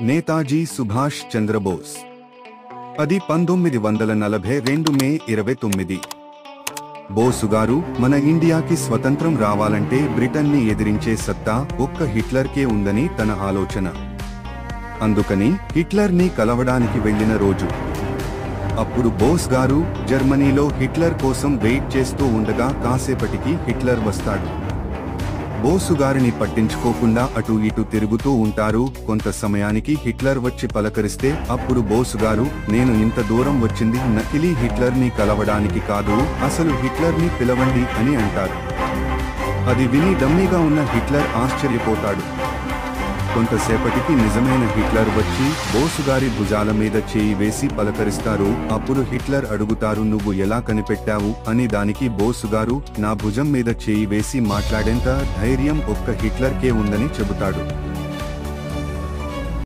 నేతాజీ సుభాష్ చంద్రబోస్. అది 1942 మే 29. బోసుగారు, మన ఇండియాకి స్వతంత్రం రావాలంటే బ్రిటన్ని ఎదిరించే సత్తా ఒక్క హిట్లర్కే ఉందని తన ఆలోచన. అందుకని హిట్లర్ని కలవడానికి వెళ్లిన రోజు. అప్పుడు బోస్ గారు జర్మనీలో హిట్లర్ కోసం వెయిట్ చేస్తూ ఉండగా కాసేపటికి హిట్లర్ వస్తాడు. బోసుగారిని పట్టించుకోకుండా అటు ఇటు తిరుగుతూ ఉంటారు. కొంత సమయానికి హిట్లర్ వచ్చి పలకరిస్తే అప్పుడు బోసుగారు, నేను ఇంత దూరం వచ్చింది నకిలీ హిట్లర్ని కలవడానికి కాదు, అసలు హిట్లర్ని పిలవండి అని అంటారు. అది విని డమ్మీగా ఉన్న హిట్లర్ ఆశ్చర్యపోతాడు. కొంతసేపటికి నిజమైన హిట్లర్ వచ్చి బోసుగారి భుజాల మీద చేయి వేసి పలకరిస్తారు. అప్పుడు హిట్లర్ అడుగుతారు, నువ్వు ఎలా కనిపెట్టావు అని. దానికి బోసుగారు, నా భుజం మీద చేయి వేసి మాట్లాడేంత ధైర్యం ఒక్క హిట్లర్కే ఉందని చెబుతాడు.